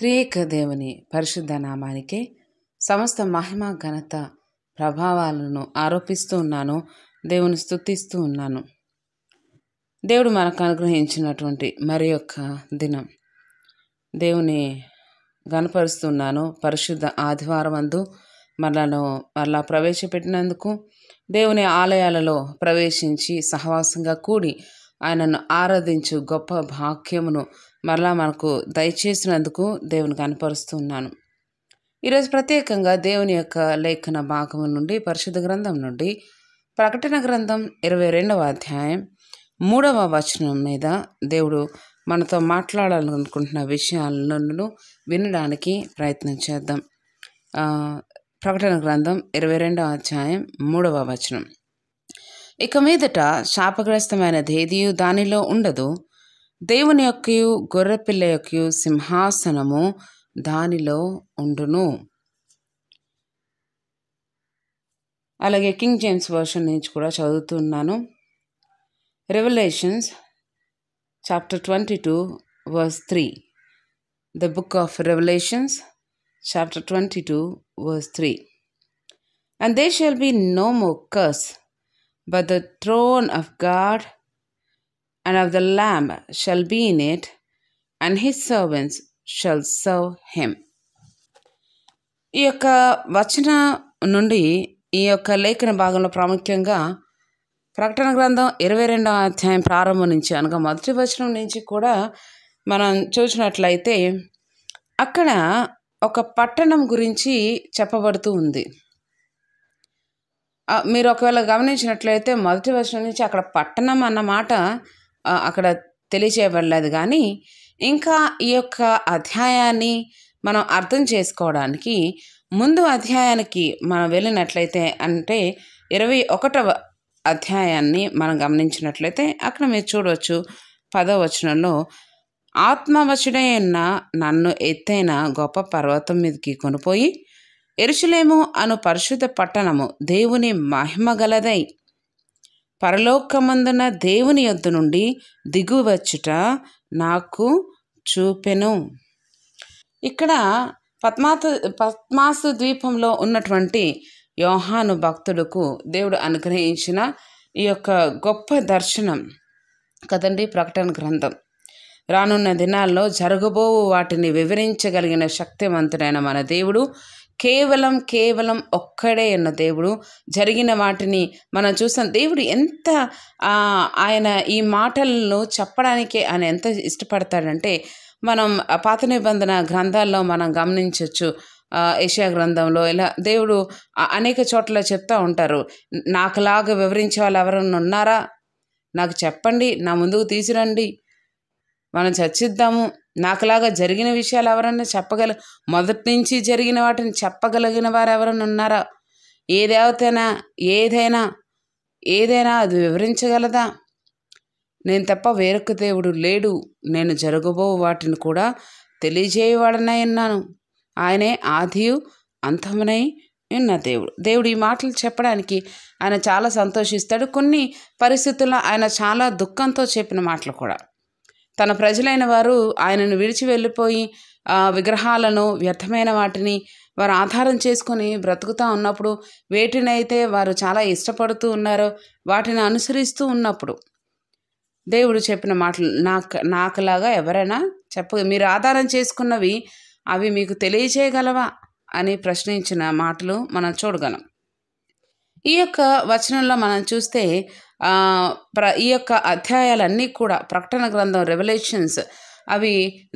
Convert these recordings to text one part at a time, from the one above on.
త్రియేక దేవుని పరిశుద్ధ నామానికే సమస్త మహిమ ఘనత ప్రభావాలను ఆరోపిస్తూ ఉన్నాను. దేవుని స్తుతిస్తూ ఉన్నాను. దేవుడు మనకు అనుగ్రహించినటువంటి మరి యొక్క దినం దేవుని గణపరుస్తున్నాను. పరిశుద్ధ ఆదివారం అందు మరలా ప్రవేశపెట్టినందుకు, దేవుని ఆలయాలలో ప్రవేశించి సహవాసంగా కూడి ఆయనను ఆరాధించు గొప్ప భాగ్యమును మరలా మనకు దయచేసినందుకు దేవుని కనపరుస్తున్నాను. ఈరోజు ప్రత్యేకంగా దేవుని యొక్క లేఖన భాగం నుండి, పరిశుద్ధ గ్రంథం నుండి ప్రకటన గ్రంథం 22వ అధ్యాయం 3వ వచనం మీద దేవుడు మనతో మాట్లాడాలనుకుంటున్న విషయాలను వినడానికి ప్రయత్నం చేద్దాం. ప్రకటన గ్రంథం 22వ అధ్యాయం 3వ వచనం. ఇక మీదట శాపగ్రస్తమైనది ఏదియు దానిలో ఉండదు, దేవుని యొక్కయు గొర్రెపిల్ల యొక్కయు సింహాసనము దానిలో ఉండును. అలాగే కింగ్ జేమ్స్ వర్షన్ నుంచి కూడా చదువుతున్నాను. Revelations chapter 22 verse 3. The book of Revelations chapter 22 verse 3. And there shall be no more curse, but the throne of God and of the Lamb shall be in it, and his servants shall serve him. ఈ యొక్క వచన నుండి ఈ యొక్క లేఖన భాగంలో ప్రాముఖ్యంగా ప్రకటన గ్రంథం 22వ అధ్యాయం ప్రారంభం నుంచి, అనగా మొదటి వచనం నుంచి కూడా మనం చూసినట్లయితే అక్కడ ఒక పట్టణం గురించి చెప్పబడుతూ ఉంది. మీరు ఒకవేళ గమనించినట్లయితే మొదటి వచనం నుంచి అక్కడ పట్టణం అన్న మాట అక్కడ తెలియచేయబడలేదు. కానీ ఇంకా ఈ యొక్క అధ్యాయాన్ని మనం అర్థం చేసుకోవడానికి ముందు అధ్యాయానికి మనం వెళ్ళినట్లయితే, అంటే 21వ అధ్యాయాన్ని మనం గమనించినట్లయితే అక్కడ మీరు చూడవచ్చు 10వ వచనంలో, ఆత్మవశుడైన నన్ను ఎత్తైన గొప్ప పర్వతం మీదకి కొనిపోయి యెరూషలేము అను పరిశుద్ధ పట్టణము దేవుని మహిమగలదై పరలోకమందున దేవుని యొద్ద నుండి దిగువచ్చుట నాకు చూపెను. ఇక్కడ పద్మాసు ద్వీపంలో ఉన్నటువంటి యోహాను భక్తుడుకు దేవుడు అనుగ్రహించిన ఈ యొక్క గొప్ప దర్శనం కదండి ప్రకటన గ్రంథం. రానున్న దినాల్లో జరగబోవు వాటిని వివరించగలిగిన శక్తివంతుడైన మన దేవుడు కేవలం ఒక్కడే ఉన్న దేవుడు. జరిగిన వాటిని మనం చూసాం. దేవుడు ఎంత ఆయన ఈ మాటలను చెప్పడానికి ఆయన ఎంత ఇష్టపడతాడంటే, మనం పాత నిబంధన గ్రంథాల్లో మనం గమనించవచ్చు. యెషయా గ్రంథంలో ఇలా దేవుడు అనేక చోట్ల చెప్తూ ఉంటారు, నాకులాగా వివరించే వాళ్ళు ఎవరన్నా ఉన్నారా, నాకు చెప్పండి, నా ముందుకు తీసురండి, మనం చర్చిద్దాము. నాకులాగా జరిగిన విషయాలు ఎవరన్నా మొదటి నుంచి జరిగిన వాటిని చెప్పగలిగిన వారు ఎవరన్నా ఉన్నారా? ఏ దేవతైనా ఏదైనా అది వివరించగలదా? నేను తప్ప వేరొక దేవుడు లేడు. నేను జరగబో వాటిని కూడా తెలియజేయవాడనై ఉన్నాను. ఆయనే ఆదియు అంతమునై ఉన్న దేవుడు ఈ మాటలు చెప్పడానికి ఆయన చాలా సంతోషిస్తాడు. కొన్ని పరిస్థితుల్లో ఆయన చాలా దుఃఖంతో చెప్పిన మాటలు కూడా. తన ప్రజలైన వారు ఆయనను విడిచి వెళ్ళిపోయి విగ్రహాలను, వ్యర్థమైన వాటిని వారు ఆధారం చేసుకొని బ్రతుకుతూ ఉన్నప్పుడు, వేటినైతే వారు చాలా ఇష్టపడుతూ ఉన్నారో వాటిని అనుసరిస్తూ ఉన్నప్పుడు దేవుడు చెప్పిన మాటలు, నాకులాగా ఎవరైనా మీరు ఆధారం చేసుకున్నవి అవి మీకు తెలియచేయగలవా అని ప్రశ్నించిన మాటలు మనం చూడగలం. ఈ యొక్క వచనంలో మనం చూస్తే ఈ యొక్క అధ్యాయాలన్నీ కూడా ప్రకటన గ్రంథం రెవల్యూషన్స్ అవి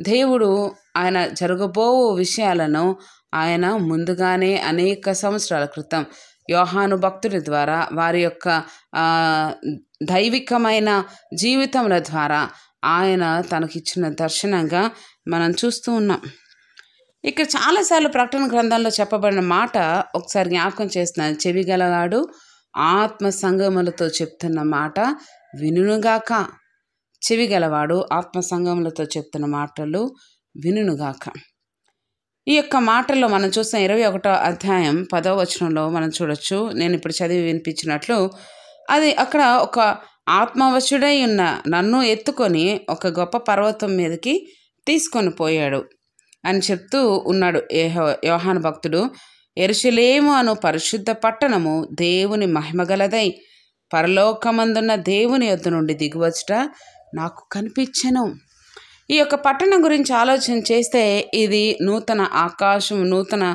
దేవుడు ఆయన జరగబో విషయాలను ఆయన ముందుగానే అనేక సంవత్సరాల క్రితం యోహాను భక్తుడి ద్వారా, వారి యొక్క దైవికమైన జీవితముల ద్వారా ఆయన తనకిచ్చిన దర్శనంగా మనం చూస్తూ ఉన్నాం. ఇక్కడ చాలాసార్లు ప్రకటన గ్రంథంలో చెప్పబడిన మాట ఒకసారి జ్ఞాపకం చేస్తున్నాను. చెవిగలవాడు ఆత్మ సంగములతో చెప్తున్న మాట వినుగాక. చెవిగలవాడు ఆత్మ సంగములతో చెప్తున్న మాటలు వినుగాక. ఈ యొక్క మాటల్లో మనం చూసిన 21వ అధ్యాయం 10వ వచనంలో మనం చూడొచ్చు. నేను ఇప్పుడు చదివి వినిపించినట్లు, అది అక్కడ ఒక ఆత్మవశుడై ఉన్న నన్ను ఎత్తుకొని ఒక గొప్ప పర్వతం మీదకి తీసుకొని పోయాడు. అని చెప్తూ ఉన్నాడు యోహాను భక్తుడు. యెరూషలేము అను పరిశుద్ధ పట్టణము దేవుని మహిమగలదై పరలోకమందున్న దేవుని యొద్ద నుండి దిగువచ్చుట నాకు కనిపించెను. ఈ యొక్క పట్టణం గురించి ఆలోచన చేస్తే ఇది నూతన ఆకాశం, నూతన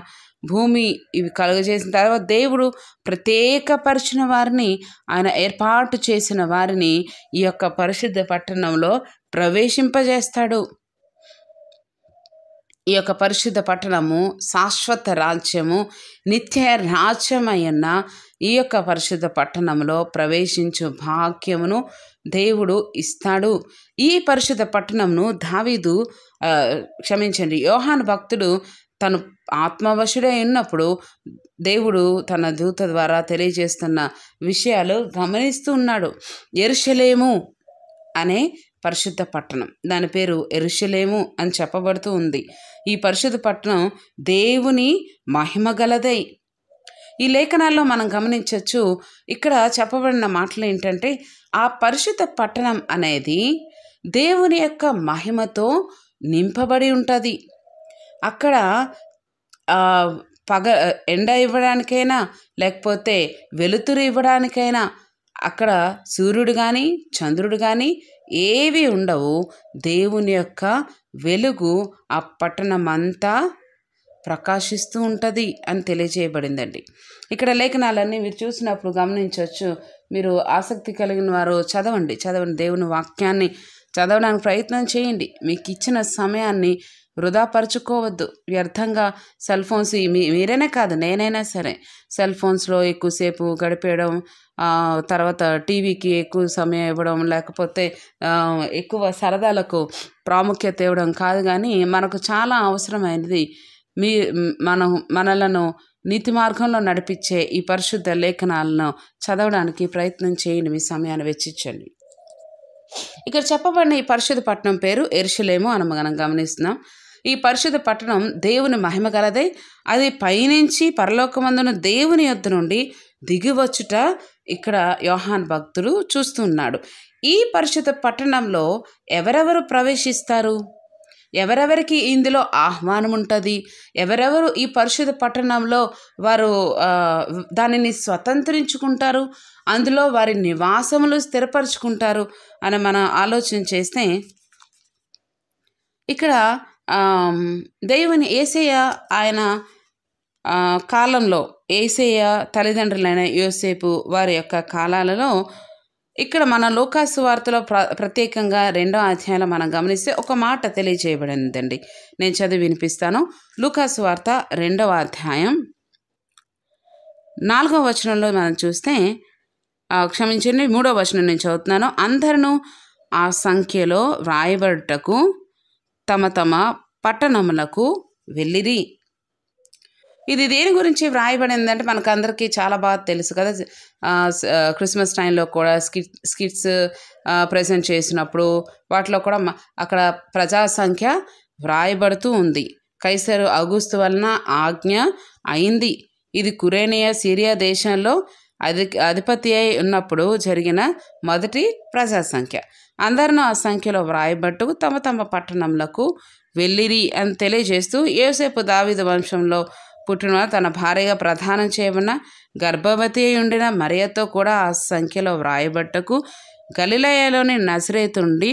భూమి ఇవి కలుగజేసిన తర్వాత దేవుడు ప్రత్యేకపరిచిన వారిని, ఆయన ఏర్పాటు చేసిన వారిని ఈ యొక్క పరిశుద్ధ పట్టణంలో ప్రవేశింపజేస్తాడు. ఈ యొక్క పరిశుద్ధ పట్టణము శాశ్వత రాజ్యము, నిత్య రాజ్యమయ్యన్న ఈ యొక్క పరిశుద్ధ పట్టణంలో ప్రవేశించు భాగ్యమును దేవుడు ఇస్తాడు. ఈ పరిశుద్ధ పట్టణంను యోహాను భక్తుడు తను ఆత్మవశుడై ఉన్నప్పుడు దేవుడు తన దూత ద్వారా తెలియజేస్తున్న విషయాలు గమనిస్తూ ఉన్నాడు. యెరూషలేము అనే పరిశుద్ధ పట్టణం, దాని పేరు యెరూషలేము అని చెప్పబడుతూ ఉంది. ఈ పరిశుద్ధ పట్టణం దేవుని మహిమగలదై. ఈ లేఖనాల్లో మనం గమనించవచ్చు, ఇక్కడ చెప్పబడిన మాటలు ఏంటంటే, ఆ పరిశుద్ధ పట్టణం అనేది దేవుని యొక్క మహిమతో నింపబడి ఉంటుంది. అక్కడ ఎండ ఇవ్వడానికైనా లేకపోతే వెలుతురు ఇవ్వడానికైనా అక్కడ సూర్యుడు కానీ చంద్రుడు కానీ ఏవి ఉండవు. దేవుని యొక్క వెలుగు ఆ పట్టణం అంతా ప్రకాశిస్తూ ఉంటుంది అని తెలియజేయబడిందండి. ఇక్కడ లేఖనాలన్నీ మీరు చూసినప్పుడు గమనించవచ్చు. మీరు ఆసక్తి కలిగిన వారు చదవండి దేవుని వాక్యాన్ని చదవడానికి ప్రయత్నం చేయండి. మీకు ఇచ్చిన సమయాన్ని వృధాపరచుకోవద్దు. వ్యర్థంగా సెల్ ఫోన్స్ మీరైనా కాదు, నేనైనా సరే సెల్ ఫోన్స్లో ఎక్కువసేపు గడిపేయడం, తర్వాత టీవీకి ఎక్కువ సమయం ఇవ్వడం, లేకపోతే ఎక్కువ సరదాలకు ప్రాముఖ్యత ఇవ్వడం కాదు. కానీ మనకు చాలా అవసరమైనది మనలను నీతి మార్గంలో నడిపించే ఈ పరిశుద్ధ లేఖనాలను చదవడానికి ప్రయత్నం చేయండి. మీ సమయాన్ని వెచ్చించండి. ఇక్కడ చెప్పబడిన ఈ పరిశుద్ధ పట్టణం పేరు యెరూషలేము అని మనం గమనిస్తున్నాం. ఈ పరిశుద్ధ పట్టణం దేవుని మహిమ గలదై అది పైనుంచి పరలోకమందున దేవుని యొద్ద నుండి దిగివచ్చుట ఇక్కడ యోహాను భక్తుడు చూస్తున్నాడు. ఈ పరిశుద్ధ పట్టణంలో ఎవరెవరు ప్రవేశిస్తారు? ఎవరెవరికి ఇందులో ఆహ్వానం ఉంటుంది? ఎవరెవరు ఈ పరిశుద్ధ పట్టణంలో వారు దానిని స్వతంత్రించుకుంటారు, అందులో వారి నివాసములు స్థిరపరచుకుంటారు అని మనం ఆలోచన చేస్తే, ఇక్కడ దేవుని యేసయ్య ఆయన కాలంలో యేసయ్య తల్లిదండ్రులైన యోసేపు వారి యొక్క కాలాలలో ఇక్కడ మన లూకాసు వార్తలో ప్రత్యేకంగా 2వ అధ్యాయంలో మనం గమనిస్తే ఒక మాట తెలియజేయబడిందండి. నేను చదివి వినిపిస్తాను. లూకాసు వార్త 2వ అధ్యాయం 4వ వచనంలో మనం చూస్తే, క్షమించండి 3వ వచనం నేను చదువుతున్నాను. అందరూ ఆ సంఖ్యలో వ్రాయబడుటకు తమ తమ పట్టణములకు వెళ్ళిరి. ఇది దేని గురించి వ్రాయబడిందంటే మనకందరికీ చాలా బాగా తెలుసు కదా. క్రిస్మస్ టైంలో కూడా స్కిట్స్ ప్రజెంట్ చేసినప్పుడు వాటిలో కూడా అక్కడ ప్రజా సంఖ్య వ్రాయబడుతూ ఉంది. కైసరు ఆగుస్తు వలన ఆజ్ఞ అయింది. ఇది కురేనియా సిరియా దేశంలో అధిపతి అయి ఉన్నప్పుడు జరిగిన మొదటి ప్రజా సంఖ్య. అందరూ ఆ సంఖ్యలో వ్రాయబట్టు తమ తమ పట్టణంలకు వెళ్ళిరి అని తెలియజేస్తూ, యోసేపు దావీదు వంశంలో పుట్టిన తన భార్యగా ప్రదానం చేయబడిన గర్భవతి అయి ఉండిన మరియతో కూడా ఆ సంఖ్యలో వ్రాయబట్టకు గలిలయలోని నజరేతు నుండి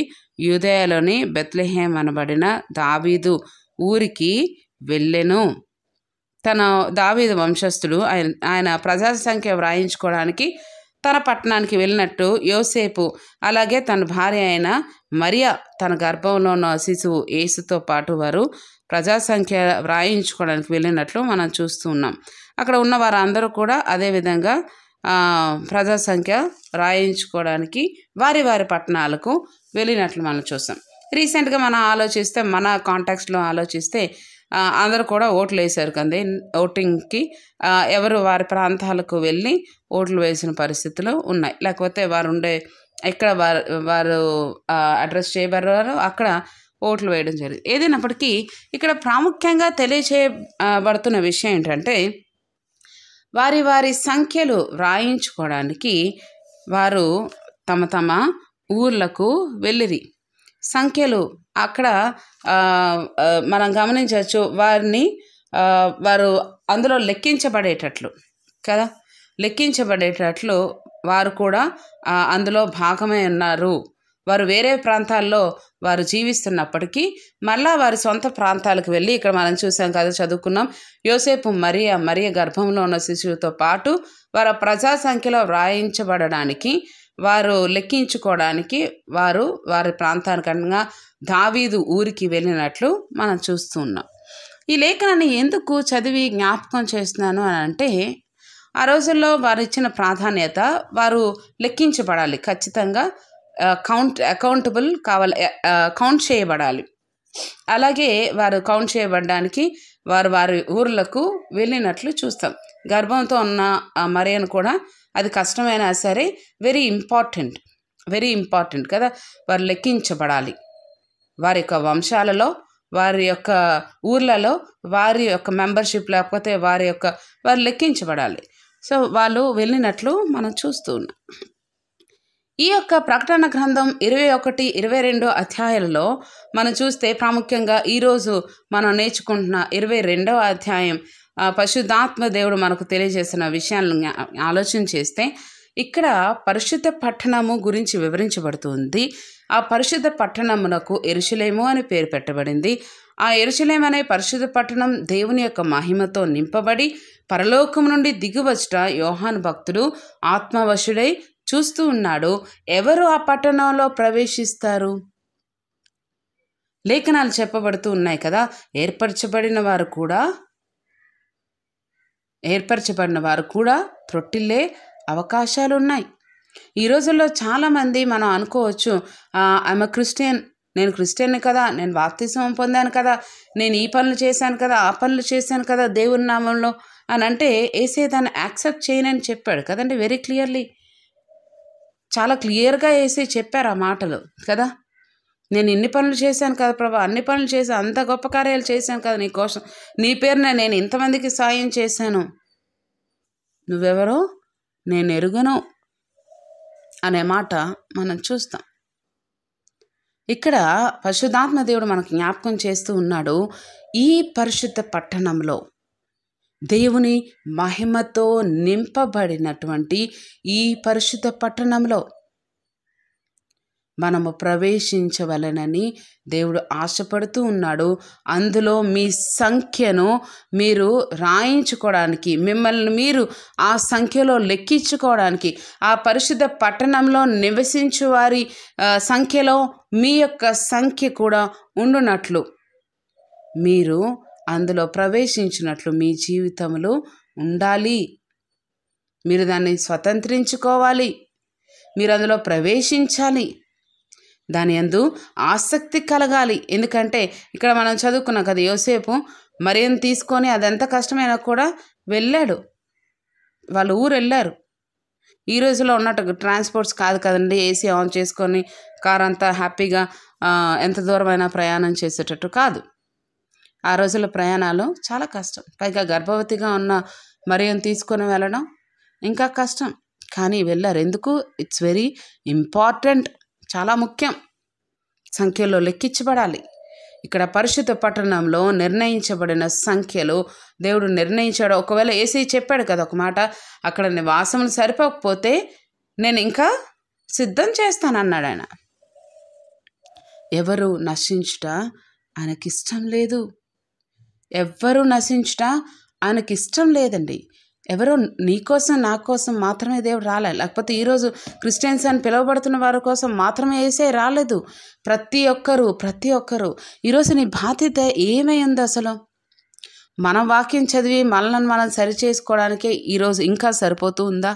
యూదయలోని బెత్లెహేం అనబడిన దావీదు ఊరికి వెళ్ళెను. తన దావీదు వంశస్థుడు ఆయన ప్రజా సంఖ్య వ్రాయించుకోవడానికి తన పట్టణానికి వెళ్ళినట్టు యోసేపు, అలాగే తన భార్య అయిన మరియా తన గర్భంలో ఉన్న శిశువు యేసుతో పాటు వారు ప్రజా సంఖ్య వ్రాయించుకోవడానికి వెళ్ళినట్లు మనం చూస్తూ ఉన్నాం. అక్కడ ఉన్న వారందరూ కూడా అదేవిధంగా ప్రజా సంఖ్య వ్రాయించుకోవడానికి వారి వారి పట్టణాలకు వెళ్ళినట్లు మనం చూస్తాం. రీసెంట్గా మనం ఆలోచిస్తే, మన కాంటాక్ట్స్లో ఆలోచిస్తే అందరూ కూడా ఓట్లు వేశారు కంది. ఓటింగ్కి ఎవరు వారి ప్రాంతాలకు వెళ్ళి ఓట్లు వేసిన పరిస్థితులు ఉన్నాయి. లేకపోతే వారు ఉండే ఎక్కడ వారు అడ్రస్ చేయబడ్డారో అక్కడ ఓట్లు వేయడం జరిగింది. ఏదైనప్పటికీ ఇక్కడ ప్రాముఖ్యంగా తెలియచేయబడుతున్న విషయం ఏంటంటే, వారి వారి సంఖ్యలు వ్రాయించుకోవడానికి వారు తమ తమ ఊర్లకు వెళ్ళిరి. సంఖ్యలు అక్కడ మనం గమనించవచ్చు. వారు అందులో లెక్కించబడేటట్లు కదా, లెక్కించబడేటట్లు వారు కూడా అందులో భాగమై ఉన్నారు. వారు వేరే ప్రాంతాల్లో వారు జీవిస్తున్నప్పటికీ మళ్ళా వారి సొంత ప్రాంతాలకు వెళ్ళి, ఇక్కడ మనం చూసాం కదా, చదువుకున్నాం, యోసేపు మరియ గర్భంలో ఉన్న శిశువుతో పాటు వారు ప్రజా సంఖ్యలో వ్రాయించబడడానికి, వారు లెక్కించుకోవడానికి వారి ప్రాంతానికన్నా దావీదు ఊరికి వెళ్ళినట్లు మనం చూస్తూ ఉన్నాం. ఈ లేఖనాన్ని ఎందుకు చదివి జ్ఞాపకం చేస్తున్నాను అని అంటే, ఆ రోజుల్లో వారు ఇచ్చిన ప్రాధాన్యత, వారు లెక్కించబడాలి, ఖచ్చితంగా అకౌంటబుల్ కావాలి, కౌంట్ చేయబడాలి. అలాగే వారు కౌంట్ చేయబడడానికి వారి ఊర్లకు వెళ్ళినట్లు చూస్తాం. గర్భంతో ఉన్న మరియను కూడా అది కష్టమైనా సరే వెరీ ఇంపార్టెంట్ కదా, వారు లెక్కించబడాలి. వారి యొక్క వంశాలలో, వారి యొక్క ఊర్లలో, వారి యొక్క మెంబర్షిప్, లేకపోతే వారు లెక్కించబడాలి. సో వాళ్ళు వెళ్ళినట్లు మనం చూస్తూ ఉన్నాం. ఈ యొక్క ప్రకటన గ్రంథం 21, 22 అధ్యాయాలలో మనం చూస్తే, ప్రాముఖ్యంగా ఈరోజు మనం నేర్చుకుంటున్న 22వ అధ్యాయం, పరిశుద్ధాత్మ దేవుడు మనకు తెలియజేసిన విషయాలను ఆలోచన చేస్తే, ఇక్కడ పరిశుద్ధ పట్టణము గురించి వివరించబడుతుంది. ఆ పరిశుద్ధ పట్టణమునకు యెరూషలేము అని పేరు పెట్టబడింది. ఆ యెరూషలేము అనే పరిశుద్ధ పట్టణం దేవుని యొక్క మహిమతో నింపబడి పరలోకం నుండి దిగువచ్చుట యోహాను భక్తుడు ఆత్మవశుడై చూస్తూ ఉన్నాడు. ఎవరు ఆ పట్టణంలో ప్రవేశిస్తారు? లేఖనాలు చెప్పబడుతూ ఉన్నాయి కదా, ఏర్పరచబడిన వారు కూడా త్రొట్టిల్లే అవకాశాలు ఉన్నాయి. ఈ రోజుల్లో చాలామంది మనం అనుకోవచ్చు, ఐఎమ్ ఎ క్రిస్టియన్, నేను క్రిస్టియన్ని కదా, నేను బాప్తిస్మం పొందాను కదా, నేను ఈ పనులు చేశాను కదా, ఆ పనులు చేశాను కదా దేవుని నామంలో అని అంటే, యేసయ్య దాన్ని యాక్సెప్ట్ చేయనని చెప్పాడు కదండి. వెరీ క్లియర్లీ, చాలా క్లియర్గా యేసయ్య చెప్పారు ఆ మాటలు కదా. నేను ఇన్ని పనులు చేశాను కదా ప్రభా, అన్ని పనులు చేశాను, అంత గొప్ప కార్యాలు చేశాను కదా నీ కోసం, నీ పేరున నేను ఇంతమందికి సాయం చేశాను, నువ్వెవరో నేను ఎరుగను అనే మాట మనం చూస్తాం. ఇక్కడ పరిశుద్ధాత్మ దేవుడు మనకు జ్ఞాపకం చేస్తూ ఉన్నాడు, ఈ పరిశుద్ధ పట్టణంలో, దేవుని మహిమతో నింపబడినటువంటి ఈ పరిశుద్ధ పట్టణంలో మనము ప్రవేశించవలనని దేవుడు ఆశపడుతూ ఉన్నాడు. అందులో మీ సంఖ్యను మీరు రాయించుకోవడానికి, మిమ్మల్ని మీరు ఆ సంఖ్యలో లెక్కించుకోవడానికి, ఆ పరిశుద్ధ పట్టణంలో నివసించు వారి సంఖ్యలో మీ యొక్క సంఖ్య కూడా ఉండునట్లు, మీరు అందులో ప్రవేశించినట్లు మీ జీవితంలో ఉండాలి. మీరు దాన్ని స్వతంత్రించుకోవాలి, మీరు అందులో ప్రవేశించాలి, దాని యందు ఆసక్తి కలగాలి. ఎందుకంటే ఇక్కడ మనం చదువుకున్నాం కదా, యోసేపు మరియను తీసుకొని అదెంత కష్టమైనా కూడా వెళ్ళాడు, వాళ్ళ ఊరు వెళ్ళారు. ఈ రోజులో ఉన్నట్టు ట్రాన్స్పోర్ట్స్ కాదు కదండి, ఏసీ ఆన్ చేసుకొని కార్ అంతా హ్యాపీగా ఎంత దూరమైనా ప్రయాణం చేసేటట్టు కాదు. ఆ రోజుల్లో ప్రయాణాలు చాలా కష్టం, పైగా గర్భవతిగా ఉన్న మరియను తీసుకొని వెళ్ళడం ఇంకా కష్టం, కానీ వెళ్ళారు. ఎందుకు? ఇట్స్ వెరీ ఇంపార్టెంట్, చాలా ముఖ్యం. సంఖ్యలో లెక్కించబడాలి. ఇక్కడ పరిశుద్ధ పట్టణంలో నిర్ణయించబడిన సంఖ్యలు దేవుడు నిర్ణయించాడు. ఒకవేళ యేసయ్య చెప్పాడు కదా ఒక మాట, అక్కడ నివాసములు సరిపోకపోతే నేను ఇంకా సిద్ధం చేస్తానన్నాడు ఆయన. ఎవరు నశించుట ఆయనకిష్టం లేదు, ఎవ్వరూ నశించుట ఆయనకిష్టం లేదండి. ఎవరో నీకోసం నా కోసం మాత్రమే దేవుడు రాలే, లేకపోతే ఈరోజు క్రిస్టియన్స్ అని పిలువబడుతున్న వారి కోసం మాత్రమే యేసయ్య రాలేదు. ప్రతి ఒక్కరు ఈరోజు నీ బాధ్యత ఏమై ఉంది అసలు? మనం వాక్యం చదివి మనల్ని మనం సరిచేసుకోవడానికే ఈరోజు ఇంకా సరిపోతూ ఉందా?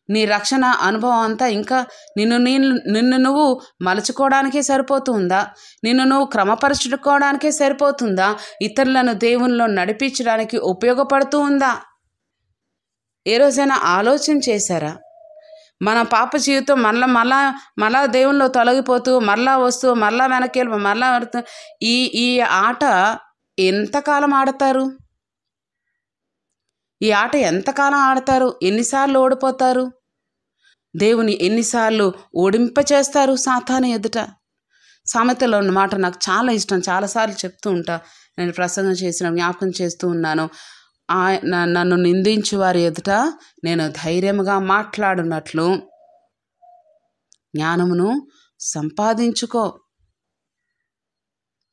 నీ రక్షణ అనుభవం అంతా ఇంకా నిన్ను నువ్వు మలుచుకోవడానికే సరిపోతూ ఉందా? నిన్ను నువ్వు క్రమపరచుకోవడానికే సరిపోతుందా? ఇతరులను దేవునిలో నడిపించడానికి ఉపయోగపడుతూ ఉందా? ఏ రోజైనా ఆలోచన చేశారా? మన పాప జీవితం మళ్ళా దేవునిలో తొలగిపోతూ మళ్ళా వస్తూ మళ్ళా వెనక్కి మళ్ళా వస్తూ ఈ ఆట ఎంతకాలం ఆడతారు? ఈ ఆట ఎంతకాలం ఆడతారు? ఎన్నిసార్లు ఓడిపోతారు? దేవుని ఎన్నిసార్లు ఓడింపచేస్తారు సాతాను ఎదుట? సామెతలో ఉన్న మాట నాకు చాలా ఇష్టం, చాలాసార్లు చెప్తూ ఉంటా. నేను ప్రసంగం చేసిన జ్ఞాపకం చేస్తూ ఉన్నాను. నన్ను నిందించు వారి ఎదుట నేను ధైర్యంగా మాట్లాడునట్లు జ్ఞానమును సంపాదించుకో.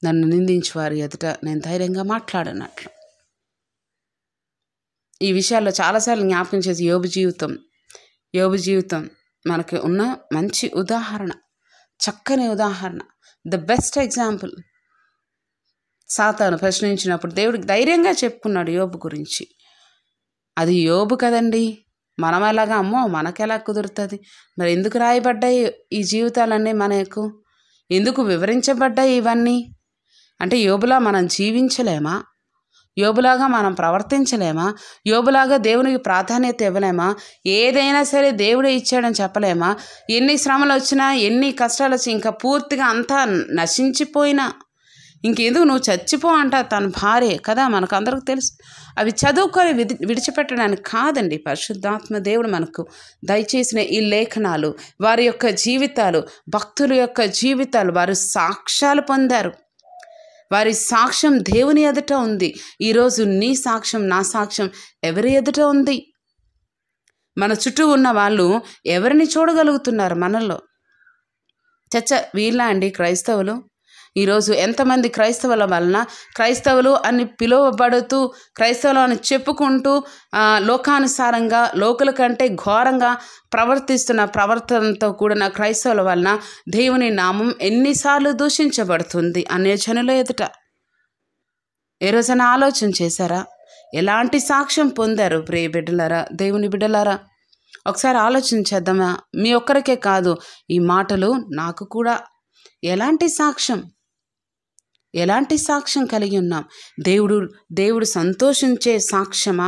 నన్ను నిందించు వారి ఎదుట నేను ధైర్యంగా మాట్లాడునట్లు. ఈ విషయాల్లో చాలాసార్లు జ్ఞాపకం చేసి యోబు జీవితం మనకి ఉన్న మంచి ఉదాహరణ, చక్కని ఉదాహరణ, ద బెస్ట్ ఎగ్జాంపుల్. సాతాను ప్రశ్నించినప్పుడు దేవుడికి ధైర్యంగా చెప్పుకున్నాడు యోబు గురించి. అది యోబు కదండి, మనం ఎలాగా, అమ్మో మనకెలా కుదురుతుంది? మరి ఎందుకు రాయబడ్డాయి ఈ జీవితాలన్నీ మనకు? ఎందుకు వివరించబడ్డాయి ఇవన్నీ? అంటే యోబులా మనం జీవించలేమా? యోబులాగా మనం ప్రవర్తించలేమా? యోబులాగా దేవునికి ప్రాధాన్యత ఇవ్వలేమా? ఏదైనా సరే దేవుడే ఇచ్చాడని చెప్పలేమా? ఎన్ని శ్రమలు వచ్చినా, ఎన్ని కష్టాలు వచ్చి ఇంకా పూర్తిగా అంతా నశించిపోయినా ఇంకెందుకు నువ్వు చచ్చిపో అంట తన భార్య కదా, మనకు అందరికి తెలుసు. అవి చదువుకొని విడిచిపెట్టడానికి కాదండి. పరిశుద్ధాత్మ దేవుడు మనకు దయచేసిన ఈ లేఖనాలు, వారి యొక్క జీవితాలు, భక్తుల యొక్క జీవితాలు, వారు సాక్ష్యాలు పొందారు. వారి సాక్ష్యం దేవుని ఎదుట ఉంది. ఈరోజు నీ సాక్ష్యం, నా సాక్ష్యం ఎవరి ఎదుట ఉంది? మన చుట్టూ ఉన్న వాళ్ళు ఎవరిని చూడగలుగుతున్నారు మనలో? వీళ్ళ అండి క్రైస్తవులు. ఈరోజు ఎంతమంది క్రైస్తవుల వలన క్రైస్తవులు అని పిలువబడుతూ, క్రైస్తవులు అని చెప్పుకుంటూ లోకానుసారంగా, లోకుల కంటే ఘోరంగా ప్రవర్తిస్తున్న ప్రవర్తనతో కూడిన క్రైస్తవుల వలన దేవుని నామం ఎన్నిసార్లు దూషించబడుతుంది అన్యజనుల ఎదుట. ఏ రోజైనా ఆలోచన చేశారా? ఎలాంటి సాక్ష్యం పొందారు ప్రియ బిడ్డలారా, దేవుని బిడ్డలారా? ఒకసారి ఆలోచన చేద్దామా? మీ ఒక్కరికే కాదు, ఈ మాటలు నాకు కూడా. ఎలాంటి సాక్ష్యం కలిగి ఉన్నాం? దేవుడు సంతోషించే సాక్ష్యమా?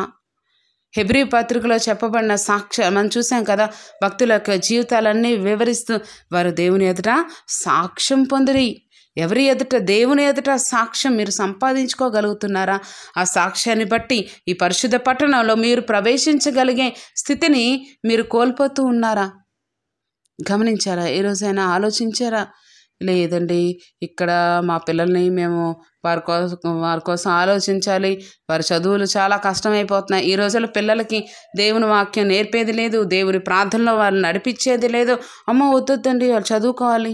హెబ్రీ పత్రికలో చెప్పబడిన సాక్ష్యం మనం చూసాం కదా. భక్తుల యొక్క జీవితాలన్నీ వివరిస్తూ వారు దేవుని ఎదుట సాక్ష్యం పొందిరి. ఎవరి ఎదుట? దేవుని ఎదుట సాక్ష్యం మీరు సంపాదించుకోగలుగుతున్నారా? ఆ సాక్ష్యాన్ని బట్టి ఈ పరిశుద్ధ పట్టణంలో మీరు ప్రవేశించగలిగే స్థితిని మీరు కోల్పోతూ ఉన్నారా? గమనించారా? ఏ రోజైనా ఆలోచించారా? లేదండి, ఇక్కడ మా పిల్లల్ని మేము వారి కోసం ఆలోచించాలి, వారి చదువులు చాలా కష్టమైపోతున్నాయి. ఈ రోజుల్లో పిల్లలకి దేవుని వాక్యం నేర్పేది లేదు, దేవుని ప్రార్థనలో వారిని నడిపించేది లేదు. అమ్మ వద్దండి, వాళ్ళు చదువుకోవాలి.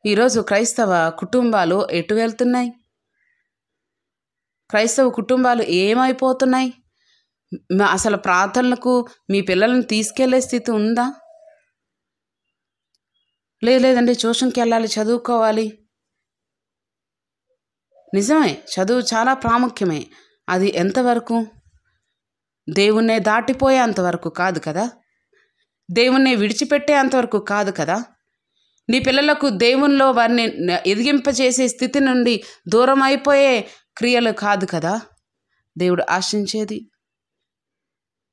ఈరోజు క్రైస్తవ కుటుంబాలు ఎటు వెళ్తున్నాయి? క్రైస్తవ కుటుంబాలు ఏమైపోతున్నాయి? అసలు ప్రార్థనలకు మీ పిల్లల్ని తీసుకెళ్లే స్థితి ఉందా? లేదండి, ట్యూషన్కి వెళ్ళాలి, చదువుకోవాలి. నిజమే, చదువు చాలా ప్రాముఖ్యమే. అది ఎంతవరకు? దేవుణ్ణే దాటిపోయే అంతవరకు కాదు కదా, దేవుణ్ణే విడిచిపెట్టే అంతవరకు కాదు కదా. నీ పిల్లలకు దేవునిలో వారిని ఎదిగింపచేసే స్థితి నుండి దూరం అయిపోయే క్రియలు కాదు కదా దేవుడు ఆశించేది.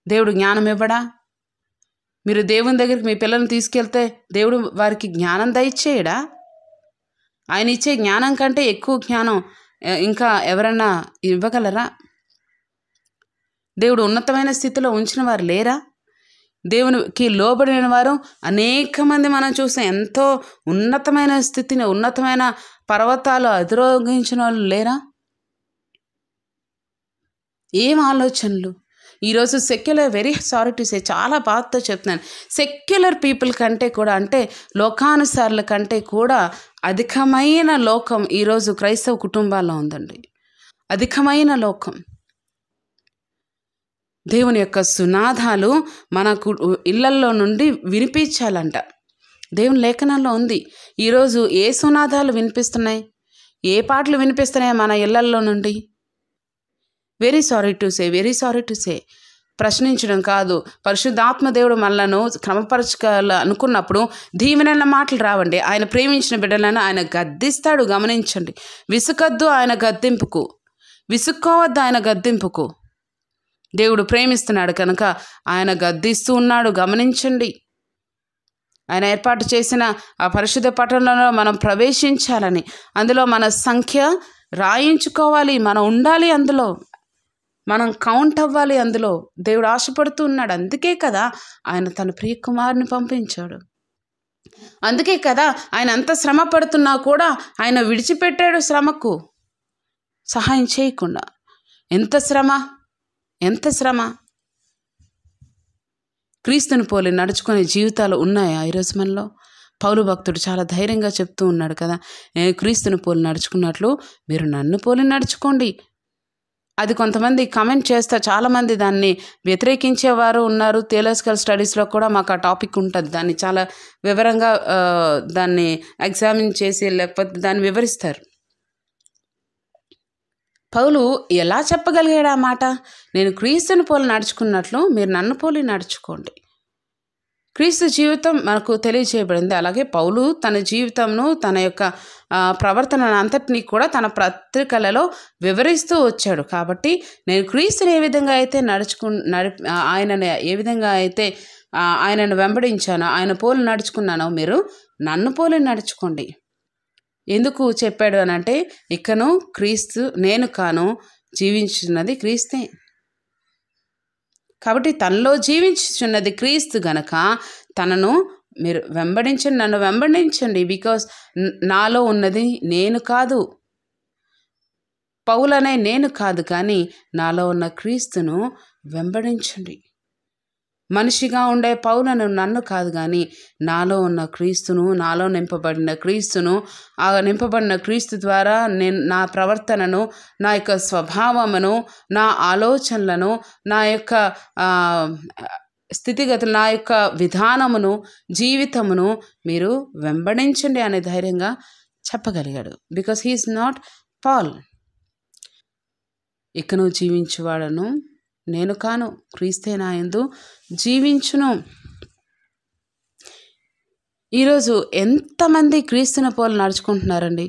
దేవుడు జ్ఞానం ఇవ్వడా? మీరు దేవుని దగ్గరికి మీ పిల్లల్ని తీసుకెళ్తే దేవుడు వారికి జ్ఞానం దయచేయడా? ఆయన ఇచ్చే జ్ఞానం కంటే ఎక్కువ జ్ఞానం ఇంకా ఎవరన్నా ఇవ్వగలరా? దేవుడు ఉన్నతమైన స్థితిలో ఉంచిన వారు లేరా? దేవునికి లోబడిన వారు అనేక మంది మనం చూసాం. ఎంతో ఉన్నతమైన స్థితిని, ఉన్నతమైన పర్వతాలు అధిరోహించిన వాళ్ళు లేరా? ఏం ఆలోచనలు! ఈరోజు secular, very sorry to say, చాలా బాధతో చెప్తున్నాను, సెక్యులర్ పీపుల్ కంటే కూడా, అంటే లోకానుసారుల కంటే కూడా అధికమైన లోకం ఈరోజు క్రైస్తవ కుటుంబాల్లో ఉందండి. అధికమైన లోకం. దేవుని యొక్క సునాదాలు మనకు ఇళ్లల్లో నుండి వినిపించాలంట. దేవుని లేఖనంలో ఉంది. ఈరోజు ఏ సునాదాలు వినిపిస్తున్నాయి, ఏ పాటలు వినిపిస్తున్నాయి మన ఇళ్లల్లో నుండి? Very sorry to say. ప్రశ్నించడం కాదు, పరిశుద్ధాత్మ దేవుడు మనలను క్రమపరచుకోవాలి అనుకున్నప్పుడు దీవెనల మాటలు రావండి. ఆయన ప్రేమించిన బిడ్డలను ఆయన గద్దిస్తాడు. గమనించండి. విసుకొద్దు ఆయన గద్దింపుకు, విసుక్కోవద్దు ఆయన గద్దింపుకు. దేవుడు ప్రేమిస్తున్నాడు కనుక ఆయన గద్దిస్తూ ఉన్నాడు. గమనించండి. ఆయన ఏర్పాటు చేసిన ఆ పరిశుద్ధ పట్టణంలో మనం ప్రవేశించాలని, అందులో మన సంఖ్య రాయించుకోవాలి, మనం ఉండాలి, అందులో మనం కౌంట్ అవ్వాలి. అందులో దేవుడు ఆశపడుతూ ఉన్నాడు. అందుకే కదా ఆయన తన ప్రియ కుమారుని పంపించాడు. అందుకే కదా ఆయన అంత శ్రమ పడుతున్నా కూడా ఆయన విడిచిపెట్టాడు శ్రమకు సహాయం చేయకుండా. ఎంత శ్రమ, ఎంత శ్రమ! క్రీస్తుని పోలి నడుచుకునే జీవితాలు ఉన్నాయా ఈరోజు మనలో? పౌలు భక్తుడు చాలా ధైర్యంగా చెప్తూ ఉన్నాడు కదా, నేను క్రీస్తుని పోలి నడుచుకున్నట్లు మీరు నన్ను పోలి నడుచుకోండి. అది కొంతమంది కామెంట్ చేస్తా, చాలామంది దాన్ని వ్యతిరేకించేవారు ఉన్నారు. థియలాజికల్ స్టడీస్లో కూడా మాకు ఆ టాపిక్ ఉంటుంది. దాన్ని చాలా వివరంగా దాన్ని ఎగ్జామిన్ చేసి లేకపోతే దాన్ని వివరిస్తారు. పౌలు ఎలా చెప్పగలిగాడు ఆ మాట? నేను క్రీస్తుని పోలి నడుచుకున్నట్లు మీరు నన్ను పోలి నడుచుకోండి. క్రీస్తు జీవితం మనకు తెలియజేయబడింది. అలాగే పౌలు తన జీవితంను, తన యొక్క ప్రవర్తన అంతటినీ కూడా తన పత్రికలలో వివరిస్తూ వచ్చాడు. కాబట్టి నేను క్రీస్తుని ఏ విధంగా అయితే ఆయనని ఏ విధంగా అయితే ఆయనను వెంబడించానో, ఆయన పోలి నడుచుకున్నానో మీరు నన్ను పోలి నడుచుకోండి. ఎందుకు చెప్పాడు అని అంటే, ఇకను క్రీస్తు నేను కాను, జీవించున్నది క్రీస్తే. కాబట్టి తనలో జీవించుచున్నది క్రీస్తు గనక తనను మీరు వెంబడించండి, నన్ను వెంబడించండి. బికాస్ నాలో ఉన్నది నేను కాదు, పౌలనే నేను కాదు, కానీ నాలో ఉన్న క్రీస్తును వెంబడించండి. మనిషిగా ఉండే పౌలను నన్ను కాదు, కానీ నాలో ఉన్న క్రీస్తును, నాలో నింపబడిన క్రీస్తును, ఆ నింపబడిన క్రీస్తు ద్వారా నేను నా ప్రవర్తనను, నా యొక్క స్వభావమును, నా ఆలోచనలను, నా యొక్క స్థితిగతులు, నా యొక్క విధానమును, జీవితమును మీరు వెంబడించండి అనే ధైర్యంగా చెప్పగలిగాడు. Because he is not Paul. ఇకను జీవించువాడను నేను కాను, క్రీస్తే నా యందు జీవించును. ఈరోజు ఎంతమంది క్రీస్తుని పోలి నడుచుకుంటున్నారండి?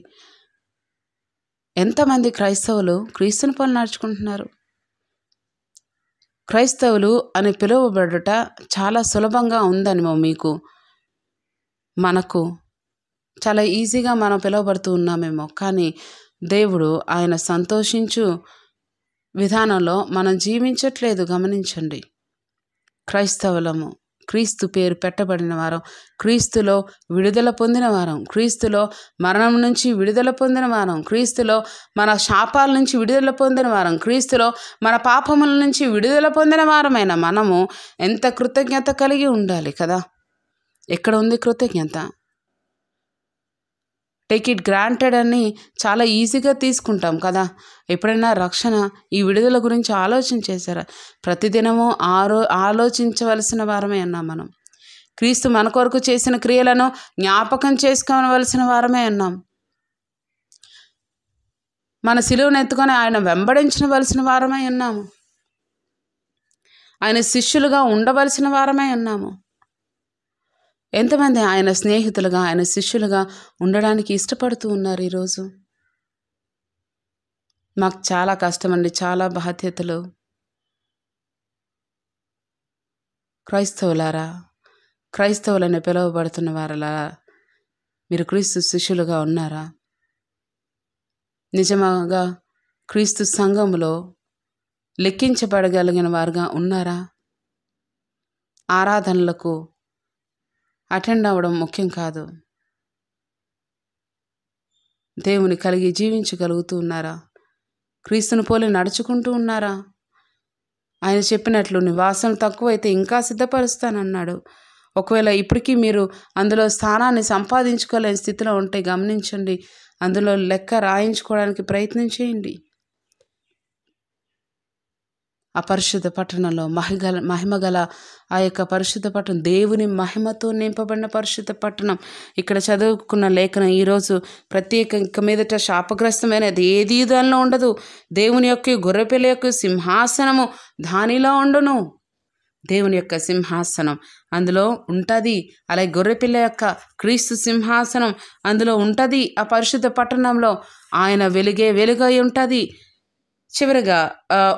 ఎంతమంది క్రైస్తవులు క్రీస్తుని పోలి నడుచుకుంటున్నారు? క్రైస్తవులు అని పిలువబడుట చాలా సులభంగా ఉందనేమో మీకు, మనకు చాలా ఈజీగా మనం పిలువబడుతూ ఉన్నామేమో. కానీ దేవుడు ఆయన సంతోషించు విధానంలో మనం జీవించట్లేదు. గమనించండి. క్రైస్తవులము, క్రీస్తు పేరు పెట్టబడిన వారం, క్రీస్తులో విడుదల పొందిన వారం, క్రీస్తులో మరణం నుంచి విడుదల పొందిన వారం, క్రీస్తులో మన శాపాల నుంచి విడుదల పొందిన వారం, క్రీస్తులో మన పాపముల నుంచి విడుదల పొందిన వారమైన మనము ఎంత కృతజ్ఞత కలిగి ఉండాలి కదా. ఎక్కడ ఉంది కృతజ్ఞత? టేక్ ఇట్ గ్రాంటెడ్ అని చాలా ఈజీగా తీసుకుంటాం కదా. ఎప్పుడైనా రక్షణ, ఈ విడుదల గురించి ఆలోచన చేశారా? ప్రతిదినము ఆలోచించవలసిన వారమే అన్నాం మనం. క్రీస్తు మన కొరకు చేసిన క్రియలను జ్ఞాపకం చేసుకోవలసిన వారమే అన్నాం. మన సిలువను ఎత్తుకొని ఆయన వెంబడించవలసిన వారమే అన్నాము. ఆయన శిష్యులుగా ఉండవలసిన వారమే అన్నాము. ఎంతమంది ఆయన స్నేహితులుగా, ఆయన శిష్యులుగా ఉండడానికి ఇష్టపడుతూ ఉన్నారు ఈరోజు? మాకు చాలా కష్టమండి, చాలా బాధ్యతలు. క్రైస్తవులారా, క్రైస్తవులని పిలువబడుతున్న వారలారా, మీరు క్రీస్తు శిష్యులుగా ఉన్నారా? నిజంగా క్రీస్తు సంఘములో లెక్కించబడగలిగిన వారుగా ఉన్నారా? ఆరాధనలకు అటెండ్ అవ్వడం ముఖ్యం కాదు, దేవుని కలిగి జీవించగలుగుతూ ఉన్నారా? క్రీస్తుని పోలి నడుచుకుంటూ ఉన్నారా? ఆయన చెప్పినట్లు నివాసం తక్కువైతే ఇంకా సిద్ధపరుస్తానన్నాడు. ఒకవేళ ఇప్పటికీ మీరు అందులో స్థానాన్ని సంపాదించుకోలేని స్థితిలో ఉంటే గమనించండి, అందులో లెక్క రాయించుకోవడానికి ప్రయత్నం చేయండి. ఆ పరిశుద్ధ పట్టణంలో మహిమగల ఆ యొక్క పరిశుద్ధ పట్టణం, దేవుని మహిమతో నింపబడిన పరిశుద్ధ పట్టణం. ఇక్కడ చదువుకున్న లేఖనం ఈరోజు ప్రత్యేక ఇక మీదట శాపగ్రస్తమైనది ఏదీ దానిలో ఉండదు. దేవుని యొక్క గొర్రెపిల్ల యొక్క సింహాసనము దానిలో ఉండును. దేవుని యొక్క సింహాసనం అందులో ఉంటుంది. అలాగే గొర్రెపిల్ల యొక్క క్రీస్తు సింహాసనం అందులో ఉంటుంది. ఆ పరిశుద్ధ పట్టణంలో ఆయన వెలుగై ఉంటుంది. చివరిగా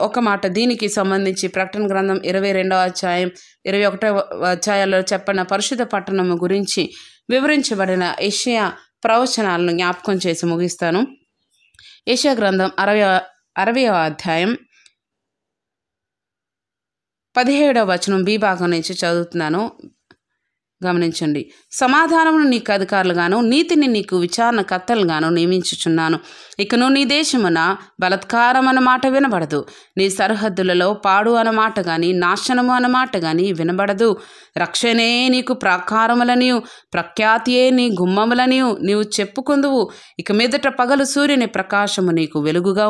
ఒక మాట దీనికి సంబంధించి ప్రకటన గ్రంథం 22వ అధ్యాయం 21వ అధ్యాయాల్లో చెప్పిన పరిశుద్ధ పట్టణము గురించి వివరించబడిన యెషయా ప్రవచనాలను జ్ఞాపకం చేసి ముగిస్తాను. యెషయా గ్రంథం 60వ అధ్యాయం 17వ వచనం బి భాగం నుంచి చదువుతున్నాను. గమనించండి. సమాధానమును నీకు అధికారులుగాను, నీతిని నీకు విచారణకర్తలుగాను నియమించుచున్నాను. ఇకను నీ దేశమున బలాత్కారం అన్న మాట వినబడదు. నీ సరిహద్దులలో పాడు అన్నమాట గాని, నాశనము అన్నమాట గాని వినబడదు. రక్షణే నీకు ప్రాకారములనియు, ప్రఖ్యాతియే నీ గుమ్మములనియు నీవు చెప్పుకుందువు. ఇక మీదట పగలు సూర్యుని ప్రకాశము నీకు వెలుగుగా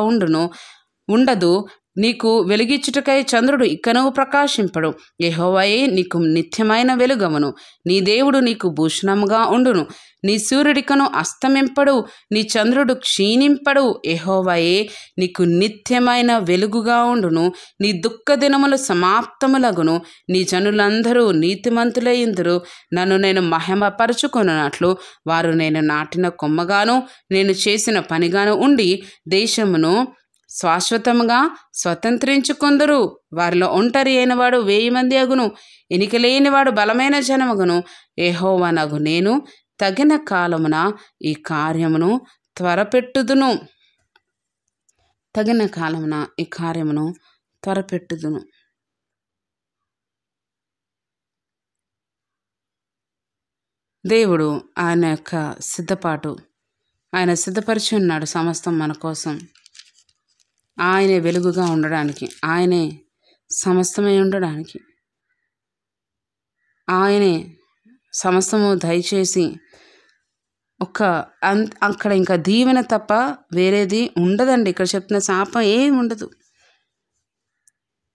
ఉండదు. నీకు వెలుగిచ్చుటకై చంద్రుడు ఇకను ప్రకాశింపడు. యెహోవాయే నీకు నిత్యమైన వెలుగవును. నీ దేవుడు నీకు భూషణముగా ఉండును. నీ సూర్యుడికను అస్తమింపడు, నీ చంద్రుడు క్షీణింపడు. యెహోవాయే నీకు నిత్యమైన వెలుగుగా ఉండును. నీ దుఃఖ దినములు సమాప్తములగును. నీ జనులందరూ నీతిమంతులయ్యుందురు. నేను మహిమపరచుకొనున్నట్లు వారు నేను నాటిన కొమ్మగాను, నేను చేసిన పనిగాను ఉండి దేశమును శాశ్వతముగా స్వతంత్రించుకొందురు. వారిలో ఒంటరి అయినవాడు 1000 మంది అగును. ఎనిక లేనివాడు బలమైన జనమగును. యెహోవానగు నేను తగిన కాలమున ఈ కార్యమును త్వరపెట్టుదును. తగిన కాలమున ఈ కార్యమును త్వరపెట్టుదును. దేవుడు ఆయన యొక్క సిద్ధపాటు ఆయన సిద్ధపరిచి ఉన్నాడు సమస్తం మన కోసం. ఆయనే వెలుగుగా ఉండడానికి, ఆయనే సమస్తమై ఉండడానికి, ఆయనే సమస్తము దయచేసి అక్కడ ఇంకా దీవెన తప్ప వేరేది ఉండదండి. ఇక్కడ చెప్తున్న శాపం ఏమి ఉండదు.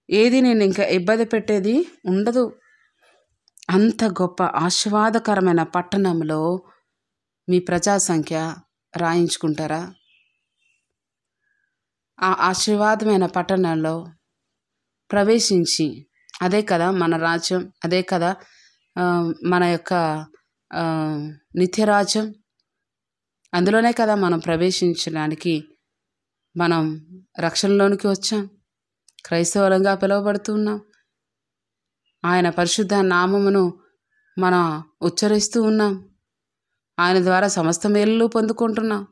ఏది నేను ఇంకా ఇబ్బంది పెట్టేది ఉండదు. అంత గొప్ప ఆశీర్వాదకరమైన పట్టణంలో మీ ప్రజా సంఖ్య రాయించుకుంటారా? ఆ ఆశీర్వాదమైన పట్టణంలో ప్రవేశించి, అదే కదా మన రాజ్యం, అదే కదా మన యొక్క నిత్యరాజ్యం. అందులోనే కదా మనం ప్రవేశించడానికి మనం రక్షణలోనికి వచ్చాం, క్రైస్తవులంగా పిలువబడుతున్నాం. ఆయన పరిశుద్ధ నామమును మనం ఉచ్చరిస్తూ ఉన్నాం. ఆయన ద్వారా సమస్త మేలులు పొందుకుంటున్నాం.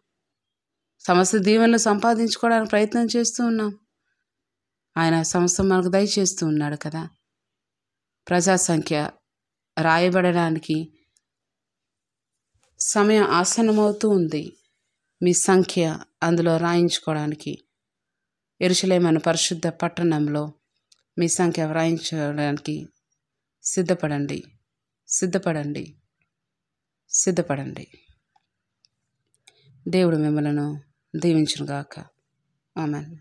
సమస్త దీవెనలు సంపాదించుకోవడానికి ప్రయత్నం చేస్తూ ఉన్నాం. ఆయన సమస్తం మనకు దయచేస్తూ ఉన్నాడు కదా. ప్రజా సంఖ్య రాయబడడానికి సమయం ఆసన్నమవుతూ ఉంది. మీ సంఖ్య అందులో రాయించుకోవడానికి యెరూషలేము అనే పరిశుద్ధ పట్టణంలో మీ సంఖ్య రాయించడానికి సిద్ధపడండి, సిద్ధపడండి, సిద్ధపడండి. దేవుడు మిమ్మలను దీవించునుగాక. ఆమేన్.